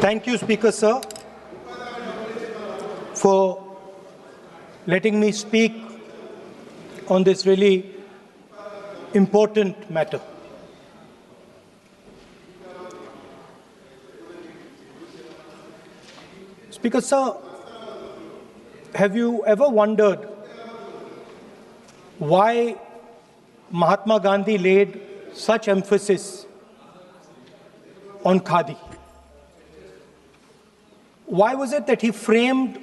Thank you, Speaker, sir, for letting me speak on this really important matter. Speaker, sir, have you ever wondered why Mahatma Gandhi laid such emphasis on khadi? Why was it that he framed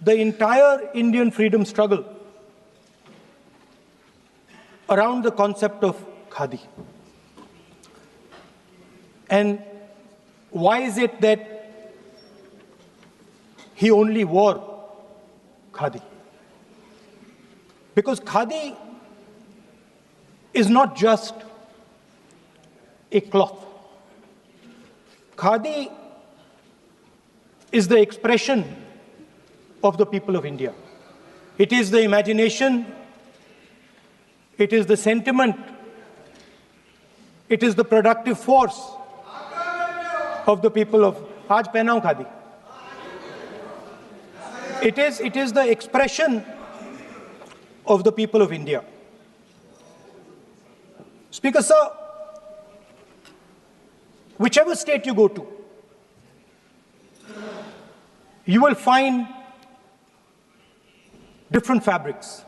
the entire Indian freedom struggle around the concept of khadi? And why is it that he only wore khadi? Because khadi is not just a cloth. Khadi is the expression of the people of India. It is the imagination, it is the sentiment, it is the productive force of the people of Aaj pehnaun khadi. It is the expression of the people of India. Speaker, sir, whichever state you go to, you will find different fabrics.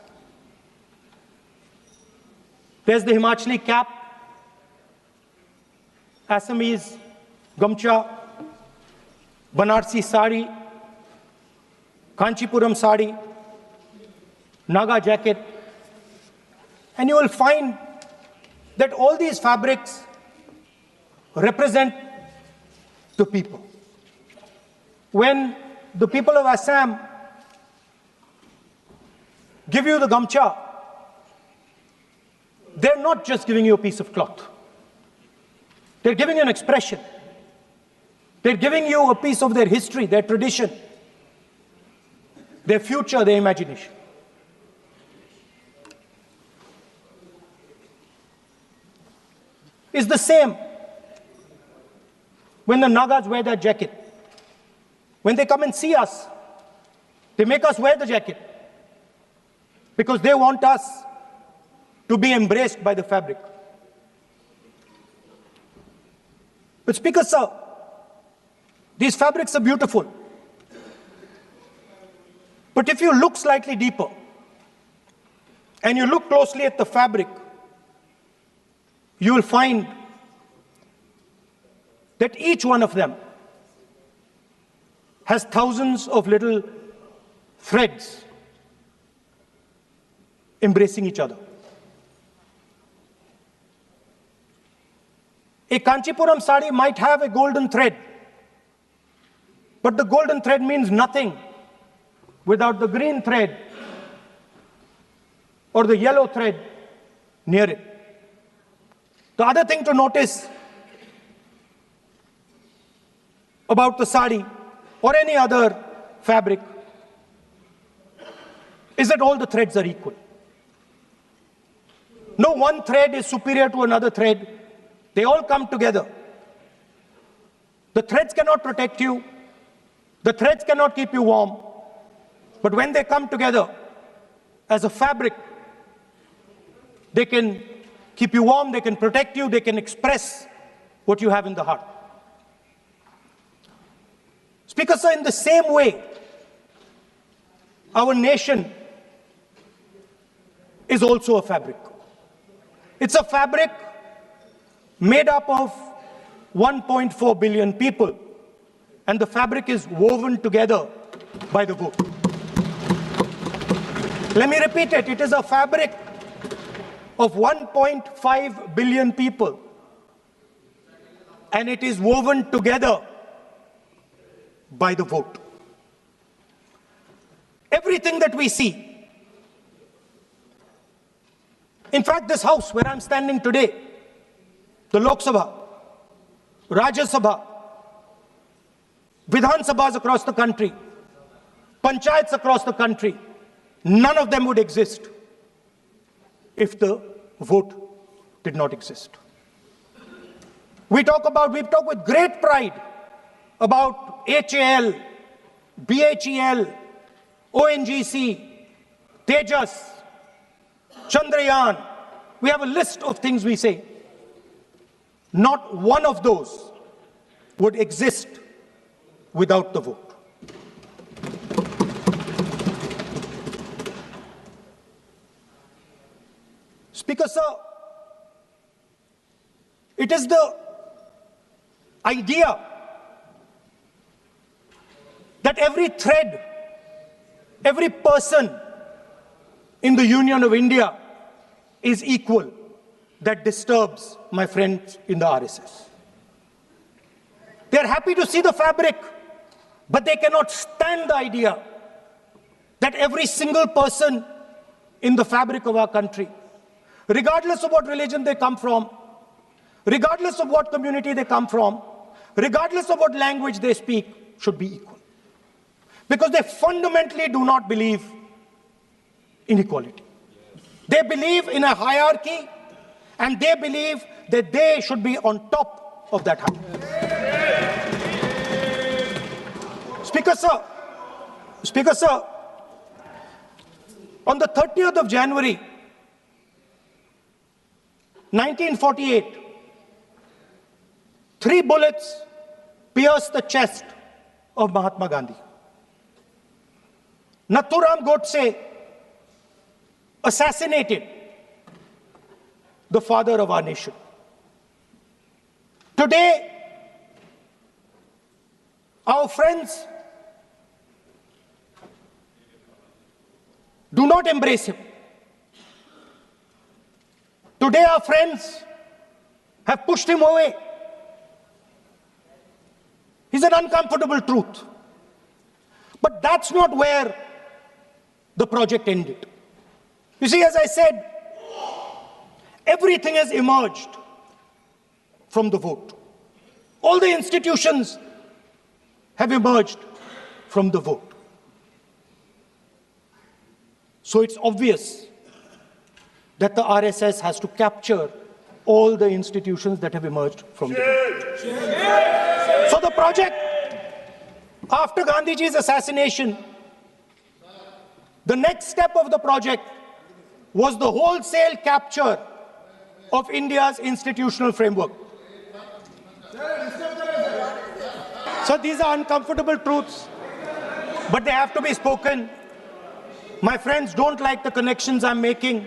There's the Himachali cap, Assamese gamcha, Banarsi sari, Kanchipuram sari, Naga jacket, and you will find that all these fabrics represent the people. When the people of Assam give you the gamcha, they're not just giving you a piece of cloth. They're giving you an expression. They're giving you a piece of their history, their tradition, their future, their imagination. It's the same when the Nagas wear their jacket. When they come and see us, they make us wear the jacket because they want us to be embraced by the fabric. But Speaker, sir, these fabrics are beautiful. But if you look slightly deeper and you look closely at the fabric, you will find that each one of them has thousands of little threads embracing each other. A Kanchipuram sari might have a golden thread, but the golden thread means nothing without the green thread or the yellow thread near it. The other thing to notice about the sari or any other fabric is that all the threads are equal. No one thread is superior to another thread. They all come together. The threads cannot protect you. The threads cannot keep you warm. But when they come together as a fabric, they can keep you warm, they can protect you, they can express what you have in the heart. Speaker, sir, in the same way, our nation is also a fabric. It's a fabric made up of 1.4 billion people, and the fabric is woven together by the vote. Let me repeat it. It is a fabric of 1.5 billion people, and it is woven together by the vote. Everything that we see, in fact, this house where I'm standing today, the Lok Sabha, Rajya Sabha, Vidhan Sabhas across the country, Panchayats across the country, none of them would exist if the vote did not exist. We talk with great pride about HAL, BHEL, ONGC, Tejas, Chandrayaan. We have a list of things we say. Not one of those would exist without the vote. Speaker, sir, it is the idea that every thread, every person in the Union of India is equal that disturbs my friends in the RSS. They are happy to see the fabric, but they cannot stand the idea that every single person in the fabric of our country, regardless of what religion they come from, regardless of what community they come from, regardless of what language they speak, should be equal. Because they fundamentally do not believe in equality. They believe in a hierarchy, and they believe that they should be on top of that hierarchy. Speaker, sir, on the 30th of January, 1948, 3 bullets pierced the chest of Mahatma Gandhi. Nathuram Godse assassinated the father of our nation. Today, our friends do not embrace him. Today, our friends have pushed him away. He's an uncomfortable truth. But that's not where the project ended. You see, as I said, everything has emerged from the vote. All the institutions have emerged from the vote. So it's obvious that the RSS has to capture all the institutions that have emerged from the vote. So the project, after Gandhiji's assassination, the next step of the project was the wholesale capture of India's institutional framework. So these are uncomfortable truths, but they have to be spoken. My friends don't like the connections I'm making.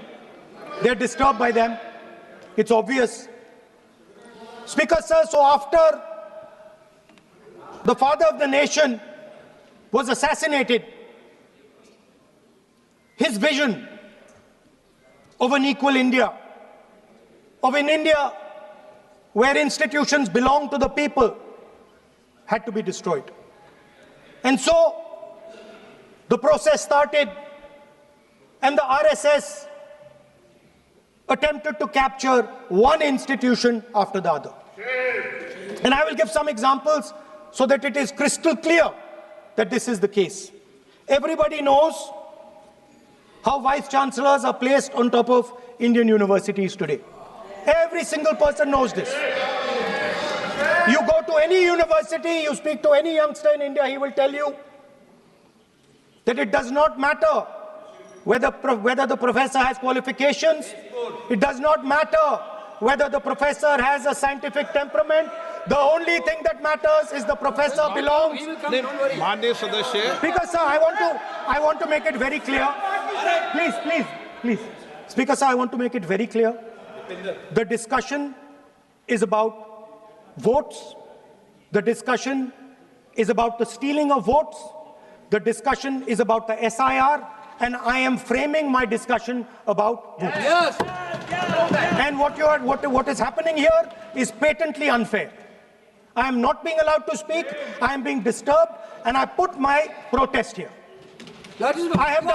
They're disturbed by them. It's obvious. Speaker, sir, so after the father of the nation was assassinated, his vision of an equal India, of an India where institutions belong to the people, had to be destroyed. And so the process started, and the RSS attempted to capture one institution after the other. And I will give some examples so that it is crystal clear that this is the case. Everybody knows how vice chancellors are placed on top of Indian universities today. Every single person knows this. You go to any university, you speak to any youngster in India, he will tell you that it does not matter whether the professor has qualifications. It does not matter whether the professor has a scientific temperament. The only thing that matters is the professor belongs. Speaker, sir, I want to make it very clear. Please. Speaker, sir, I want to make it very clear. The discussion is about votes. The discussion is about the stealing of votes. The discussion is about the SIR. And I am framing my discussion about votes. Yes. And what is happening here is patently unfair. I am not being allowed to speak. I am being disturbed, and I put my protest here. I have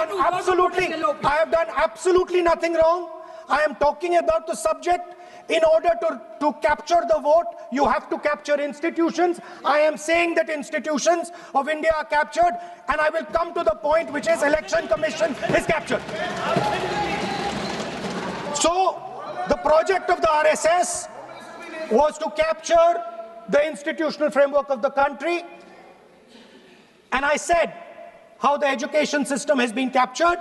done absolutely nothing wrong. I am talking about the subject. In order to capture the vote, you have to capture institutions. I am saying that institutions of India are captured, and I will come to the point, which is Election Commission is captured. So the project of the RSS was to capture the institutional framework of the country, and I said how the education system has been captured.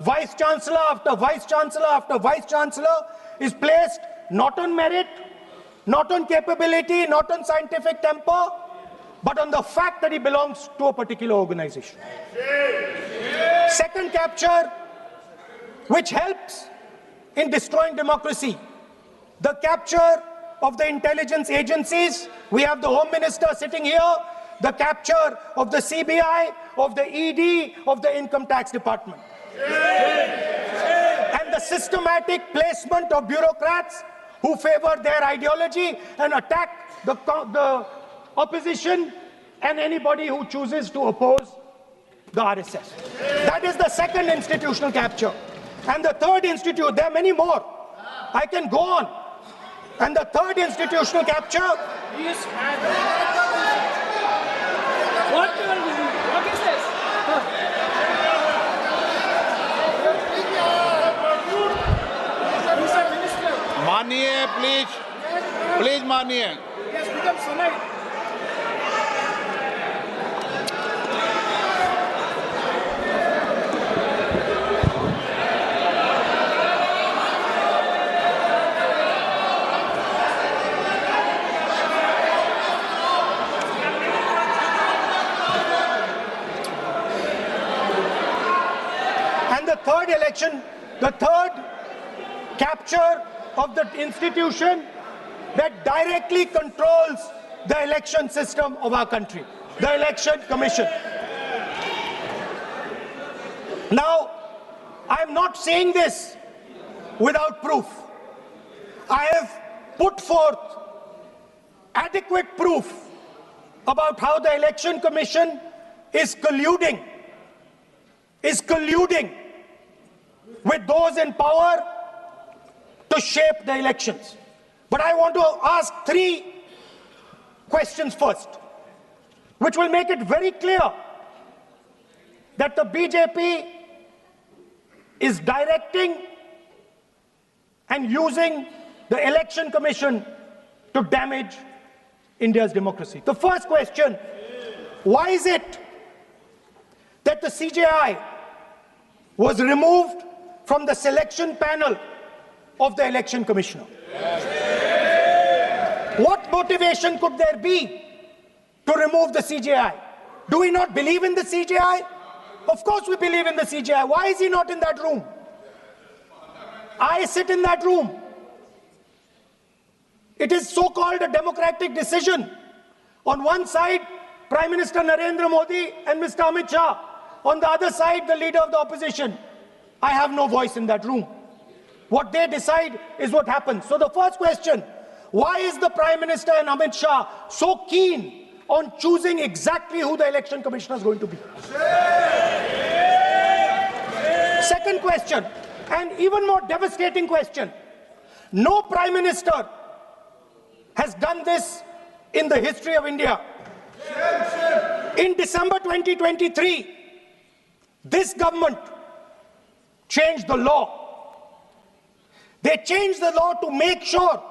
Vice Chancellor after Vice Chancellor after Vice Chancellor is placed not on merit, not on capability, not on scientific temper, but on the fact that he belongs to a particular organization. Second capture, which helps in destroying democracy, the capture of the intelligence agencies. We have the Home Minister sitting here, the capture of the CBI, of the ED, of the Income Tax Department. And the systematic placement of bureaucrats who favor their ideology and attack the opposition and anybody who chooses to oppose the RSS. That is the second institutional capture. And the third there are many more. I can go on. And the third institutional capture. What is this? मानिए please मानिए. Yes, become sonite. And the third capture of the institution that directly controls the election system of our country, the Election Commission. Now, I am not saying this without proof. I have put forth adequate proof about how the Election Commission is colluding with those in power to shape the elections. But I want to ask three questions first, which will make it very clear that the BJP is directing and using the Election Commission to damage India's democracy. The first question, why is it that the CJI was removed from the selection panel of the Election Commissioner? What motivation could there be to remove the CJI? Do we not believe in the CJI? Of course we believe in the CJI. Why is he not in that room? I sit in that room. It is so-called a democratic decision. On one side, Prime Minister Narendra Modi and Mr. Amit Shah. On the other side, the leader of the opposition. I have no voice in that room. What they decide is what happens. So the first question, why is the Prime Minister and Amit Shah so keen on choosing exactly who the Election Commissioner is going to be? Second question, and even more devastating question, no Prime Minister has done this in the history of India. In December 2023, this government changed the law. They changed the law to make sure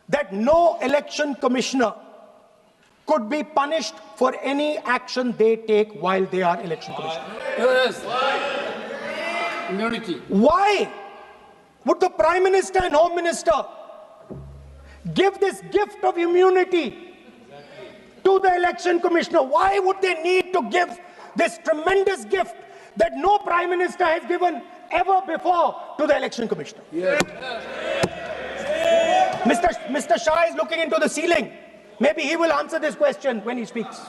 that no election commissioner could be punished for any action they take while they are election commissioner. Yes. Immunity. Why would the Prime Minister and Home Minister give this gift of immunity to the election commissioner? Why would they need to give this tremendous gift that no Prime Minister has given ever before to the election commissioner? Yes. Mr. Shah is looking into the ceiling. Maybe he will answer this question when he speaks.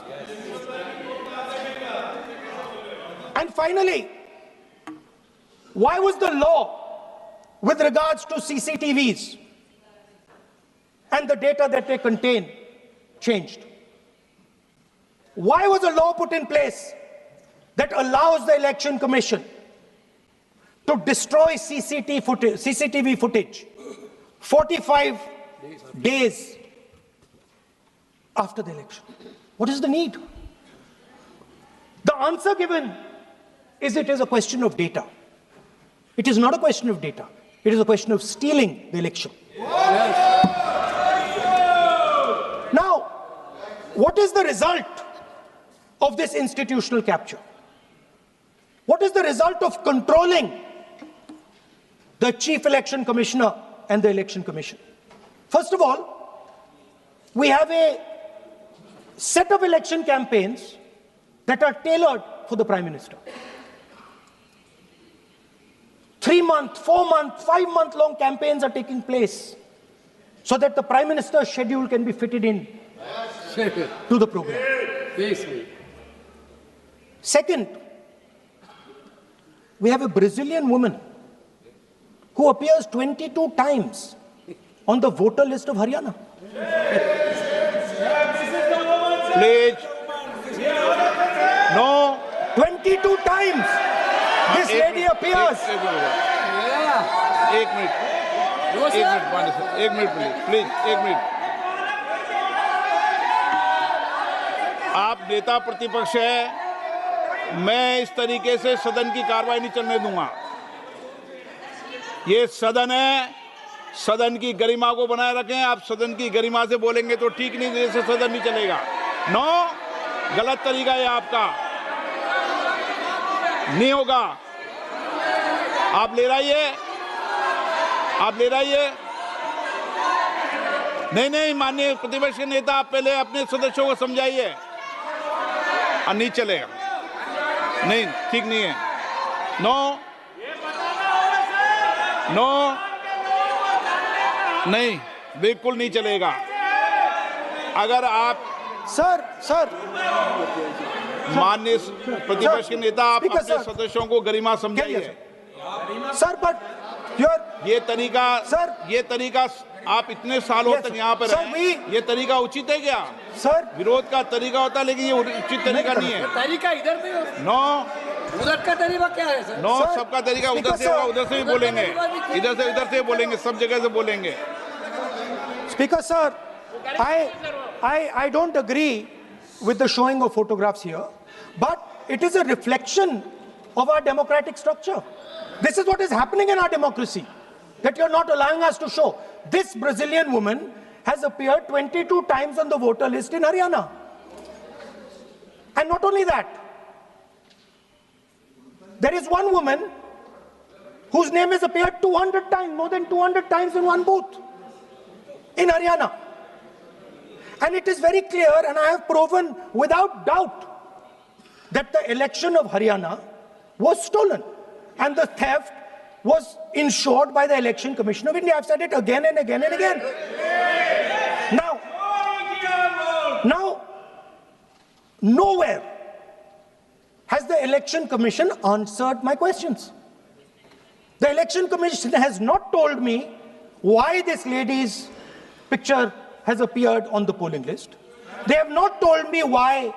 And finally, why was the law with regards to CCTVs and the data that they contain changed? Why was a law put in place that allows the Election Commission to destroy CCTV footage 45 days after the election? What is the need? The answer given is it is a question of data. It is not a question of data. It is a question of stealing the election. Yes. what is the result of this institutional capture? What is the result of controlling the Chief Election Commissioner and the Election Commission? First of all, we have a set of election campaigns that are tailored for the Prime Minister. 3-month, 4-month, 5-month long campaigns are taking place so that the Prime Minister's schedule can be fitted in to the program. Second, we have a Brazilian woman who appears 22 times on the voter list of Haryana. Please. No. 22 times this lady appears. एक minute please एक minute आप नेता प्रतिपक्ष है, मैं इस तरीके से सदन की कार्रवाई नहीं चलने दूंगा। ये सदन है, सदन की गरिमा को बनाए रखें। आप सदन की गरिमा से बोलेंगे तो ठीक नहीं, जैसे सदन नहीं चलेगा। नो, गलत तरीका है आपका, नहीं होगा। आप ले रहिए, आप ले रहिए। नहीं, माननीय प्रतिपक्ष के नेता, आप पहले अपने सदस्यों को समझाइए। नहीं चलेगा, नहीं, ठीक नहीं है। नो, नहीं, बिल्कुल नहीं चलेगा। अगर आप सर माननीय प्रतिपक्ष के नेता, आप अपने सदस्यों को गरिमा समझाइए। सर, बट ये तरीका आप इतने सालों तक यहाँ पर हैं, ये तरीका उचित है क्या? सर, विरोध का तरीका होता है, लेकिन ये उचित तरीका नहीं है। तरीका इधर भी हो, नो, उधर का तरीका क्या है सर? नो, सबका तरीका उधर से होगा, उधर से भी बोलेंगे, इधर से बोलेंगे, सब जगह से बोलेंगे। Speaker sir, I don't agree with the showing of photographs here, but it is a reflection of our democratic structure. This is what is happening in our democracy, that you're not allowing us to show. This Brazilian woman has appeared 22 times on the voter list in Haryana. And not only that, there is one woman whose name has appeared 200 times, more than 200 times in one booth in Haryana. And it is very clear, and I have proven without doubt, that the election of Haryana was stolen and the theft was ensured by the Election Commission of India. I've said it again and again and again. Now, nowhere has the Election Commission answered my questions. The Election Commission has not told me why this lady's picture has appeared on the polling list. They have not told me why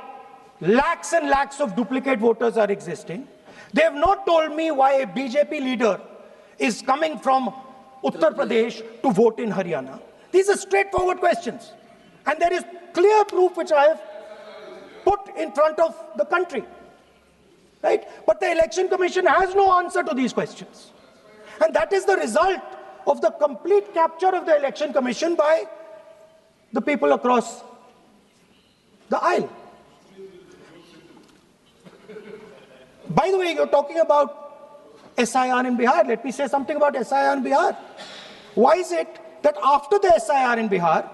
lakhs and lakhs of duplicate voters are existing. They have not told me why a BJP leader is coming from Uttar Pradesh to vote in Haryana. These are straightforward questions. And there is clear proof which I have put in front of the country. Right? But the Election Commission has no answer to these questions. And that is the result of the complete capture of the Election Commission by the people across the aisle. By the way, you're talking about SIR in Bihar. Let me say something about SIR in Bihar. Why is it that after the SIR in Bihar,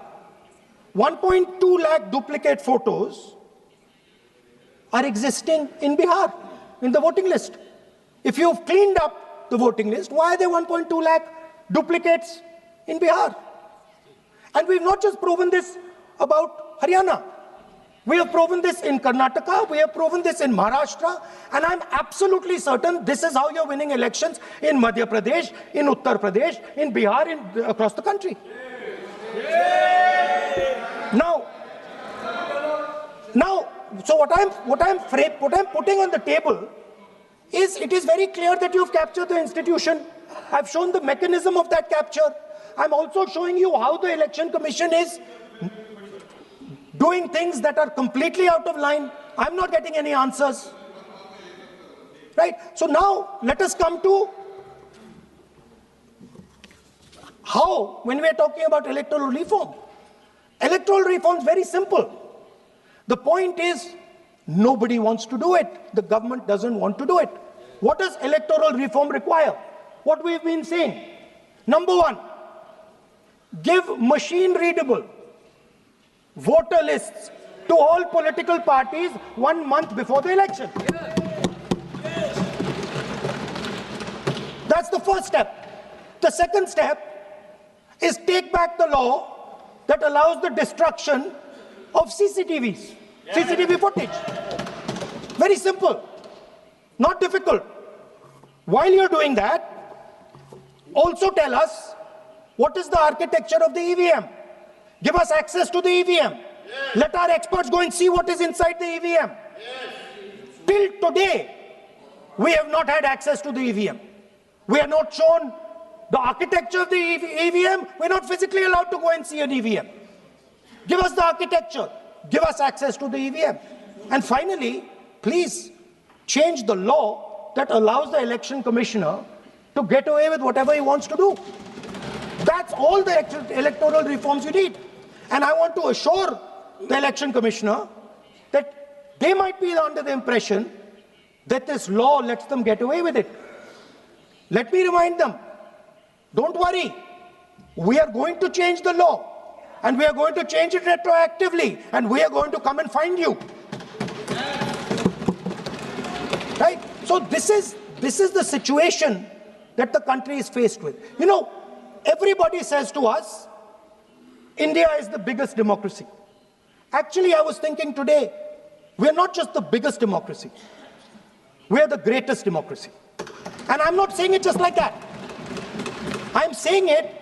1.2 lakh duplicate photos are existing in Bihar, in the voting list? If you've cleaned up the voting list, why are there 1.2 lakh duplicates in Bihar? And we've not just proven this about Haryana. We have proven this in Karnataka, we have proven this in Maharashtra, and I'm absolutely certain this is how you're winning elections in Madhya Pradesh, in Uttar Pradesh, in Bihar, across the country. Now, so what I'm putting on the table is, it is very clear that you've captured the institution. I've shown the mechanism of that capture. I'm also showing you how the Election Commission is doing things that are completely out of line. I'm not getting any answers. Right? So now, let us come to how, when we are talking about electoral reform. Electoral reform is very simple. The point is, nobody wants to do it. The government doesn't want to do it. What does electoral reform require? What we've been saying. Number one, give machine-readable voter lists to all political parties 1 month before the election. That's the first step. The second step is take back the law that allows the destruction of CCTVs, CCTV footage. Very simple, not difficult. While you're doing that, also tell us what is the architecture of the EVM. Give us access to the EVM. Let our experts go and see what is inside the EVM. Till today, we have not had access to the EVM. We are not shown the architecture of the EVM. We're not physically allowed to go and see an EVM. Give us the architecture. Give us access to the EVM. And finally, please change the law that allows the election commissioner to get away with whatever he wants to do. That's all the electoral reforms you need. And I want to assure the election commissioner that they might be under the impression that this law lets them get away with it. Let me remind them, don't worry, we are going to change the law, and we are going to change it retroactively, and we are going to come and find you. Right? So this is the situation that the country is faced with. You know, everybody says to us, India is the biggest democracy. Actually, I was thinking today, we're not just the biggest democracy, we're the greatest democracy. And I'm not saying it just like that. I'm saying it,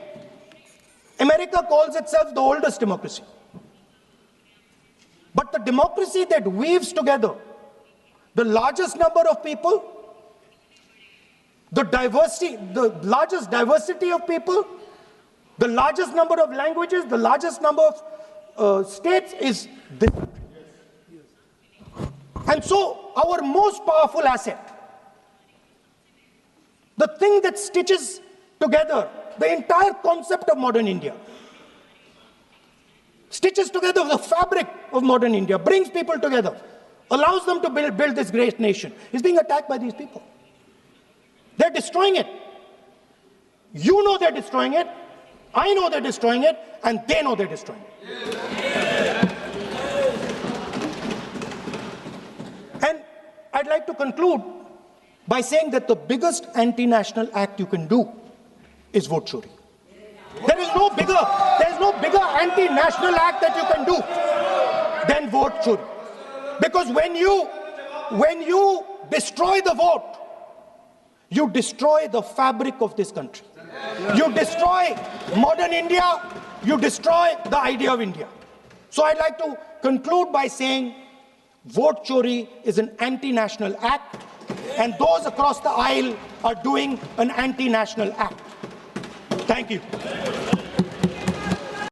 America calls itself the oldest democracy. But the democracy that weaves together the largest number of people, the largest diversity of people, the largest number of languages, the largest number of states is this. And so our most powerful asset, the thing that stitches together the entire concept of modern India, stitches together the fabric of modern India, brings people together, allows them to build this great nation, is being attacked by these people. They're destroying it. You know they're destroying it, I know they're destroying it, and they know they're destroying it. And I'd like to conclude by saying that the biggest anti-national act you can do is vote Chori. There is no bigger anti-national act that you can do than vote Chori. Because when you destroy the vote, you destroy the fabric of this country. You destroy modern India, you destroy the idea of India. So I'd like to conclude by saying vote Chori is an anti-national act, and those across the aisle are doing an anti-national act. Thank you.